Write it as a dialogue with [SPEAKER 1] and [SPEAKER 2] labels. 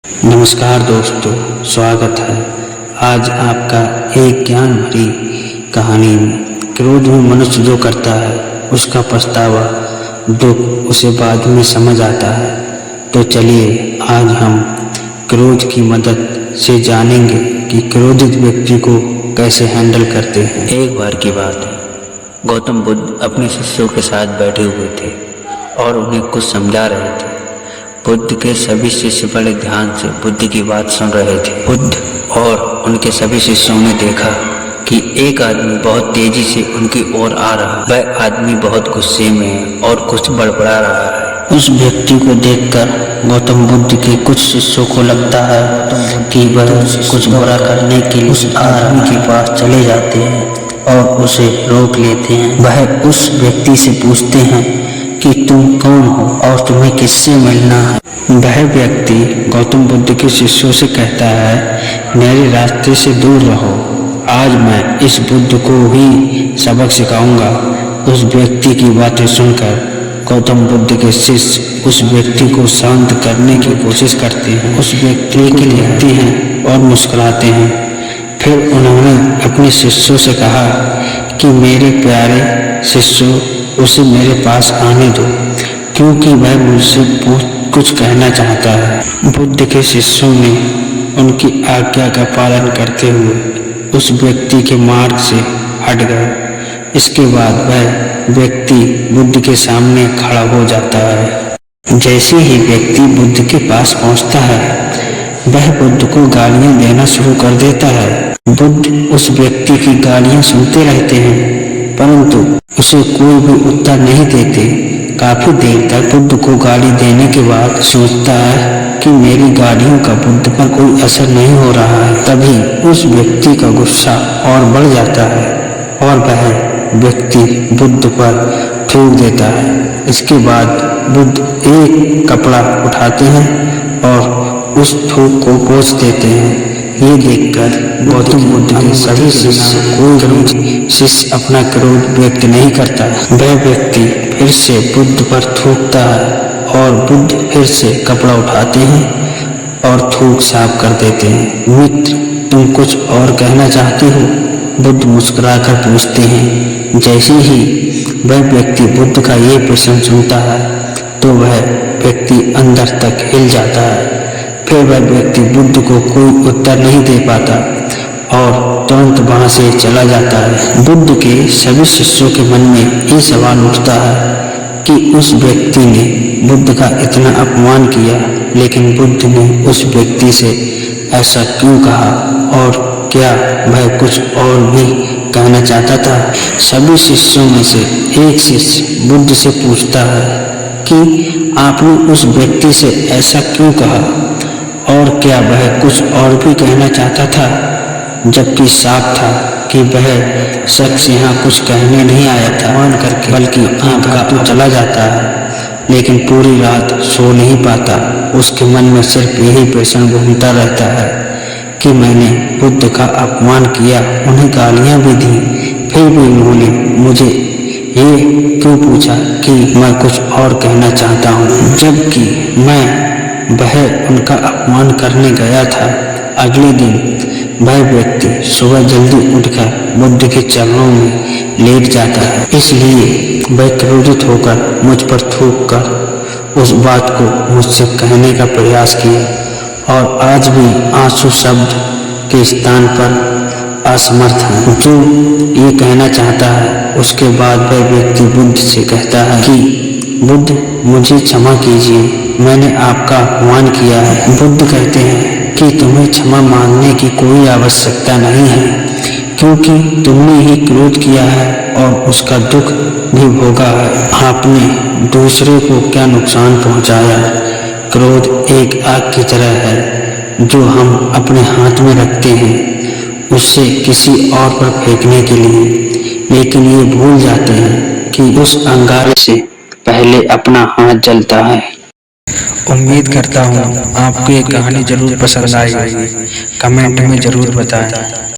[SPEAKER 1] नमस्कार दोस्तों, स्वागत है आज आपका एक ज्ञान भरी कहानी में। क्रोध में मनुष्य जो करता है उसका पछतावा दुख उसे बाद में समझ आता है। तो चलिए आज हम क्रोध की मदद से जानेंगे कि क्रोधित व्यक्ति को कैसे हैंडल करते हैं।
[SPEAKER 2] एक बार की बात है, गौतम बुद्ध अपने शिष्यों के साथ बैठे हुए थे और उन्हें कुछ समझा रहे थे। बुद्ध के सभी शिष्य बड़े ध्यान से बुद्ध की बात सुन रहे थे। बुद्ध और उनके सभी शिष्यों ने देखा कि एक आदमी बहुत तेजी से उनकी ओर आ रहा है। वह आदमी बहुत गुस्से में है और कुछ बड़बड़ा रहा है।
[SPEAKER 1] उस व्यक्ति को देखकर गौतम बुद्ध के कुछ शिष्यों को लगता है कि वह कुछ बुरा करने के लिए उस आदमी के पास चले जाते हैं और उसे रोक लेते हैं। वह उस व्यक्ति से पूछते हैं कि तुम कौन हो और तुम्हें किससे मिलना है। वह व्यक्ति गौतम बुद्ध के शिष्यों से कहता है, मेरे रास्ते से दूर रहो, आज मैं इस बुद्ध को ही सबक सिखाऊंगा। उस व्यक्ति की बातें सुनकर गौतम बुद्ध के शिष्य उस व्यक्ति को शांत करने की कोशिश करते हैं। उस व्यक्ति को देखते हैं और मुस्कुराते हैं। फिर उन्होंने अपने शिष्यों से कहा कि मेरे प्यारे शिष्यों, उसे मेरे पास आने दो, क्योंकि वह मुझसे कुछ कहना चाहता है। बुद्ध के शिष्यों ने उनकी आज्ञा का पालन करते हुए उस व्यक्ति के मार्ग से हट गए। इसके बाद वह व्यक्ति बुद्ध के सामने खड़ा हो जाता है। जैसे ही व्यक्ति बुद्ध के पास पहुंचता है, वह बुद्ध को गालियां देना शुरू कर देता है। बुद्ध उस व्यक्ति की गालियां सुनते रहते हैं, परंतु उसे कोई भी उत्तर नहीं देते। काफी देर तक बुद्ध को गाली देने के बाद सोचता है कि मेरी गालियों का बुद्ध पर कोई असर नहीं हो रहा है। तभी उस व्यक्ति का गुस्सा और बढ़ जाता है और वह व्यक्ति बुद्ध पर थूक देता है। इसके बाद बुद्ध एक कपड़ा उठाते हैं और उस थूक को पोंछ देते हैं। ये देखकर गौतम बुद्ध के सभी शिष्य कोई शिष्य अपना क्रोध व्यक्त नहीं करता। वह व्यक्ति फिर से बुद्ध पर थूकता है और बुद्ध फिर से कपड़ा उठाते हैं और थूक साफ कर देते हैं। मित्र, तुम कुछ और कहना चाहते हो? बुद्ध मुस्कुराकर पूछते हैं। जैसे ही वह व्यक्ति बुद्ध का ये प्रश्न सुनता है तो वह व्यक्ति अंदर तक हिल जाता है। फिर वह व्यक्ति बुद्ध को कोई उत्तर नहीं दे पाता और तुरंत वहां से चला जाता है। बुद्ध के सभी शिष्यों के मन में ये सवाल उठता है कि उस व्यक्ति ने बुद्ध का इतना अपमान किया, लेकिन बुद्ध ने उस व्यक्ति से ऐसा क्यों कहा और क्या वह कुछ और भी कहना चाहता था। सभी शिष्यों में से एक शिष्य बुद्ध से पूछता है कि आपने उस व्यक्ति से ऐसा क्यों कहा और क्या वह कुछ और भी कहना चाहता था, जबकि साफ था कि वह शख्स यहाँ कुछ कहने नहीं आया था मान करके, बल्कि आपका तो चला जाता है। लेकिन पूरी रात सो नहीं पाता। उसके मन में सिर्फ यही प्रश्न घूमता रहता है कि मैंने बुद्ध का अपमान किया, उन्हें गालियाँ भी दी, फिर भी उन्होंने मुझे ये क्यों पूछा कि मैं कुछ और कहना चाहता हूँ, जबकि वह उनका अपमान करने गया था। अगले दिन वह व्यक्ति सुबह जल्दी उठकर बुद्ध के चरणों में लेट जाता है। इसलिए वह क्रोधित होकर मुझ पर थूक कर उस बात को मुझसे कहने का प्रयास किया और आज भी आंसू शब्द के स्थान पर असमर्थ है जो ये कहना चाहता है। उसके बाद वह व्यक्ति बुद्ध से कहता है कि बुद्ध, मुझे क्षमा कीजिए, मैंने आपका अपमान किया है। बुद्ध कहते हैं कि तुम्हें क्षमा मांगने की कोई आवश्यकता नहीं है, क्योंकि तुमने ही क्रोध किया है और उसका दुख भी भोगा है। आपने दूसरे को क्या नुकसान पहुंचाया। क्रोध एक आग की तरह है जो हम अपने हाथ में रखते हैं उससे किसी और पर फेंकने के लिए, लेकिन ये भूल जाते हैं कि उस अंगारे से पहले अपना हाथ जलता है।
[SPEAKER 3] उम्मीद करता हूँ आपको ये कहानी जरूर पसंद आई होगी। कमेंट में जरूर बताएं।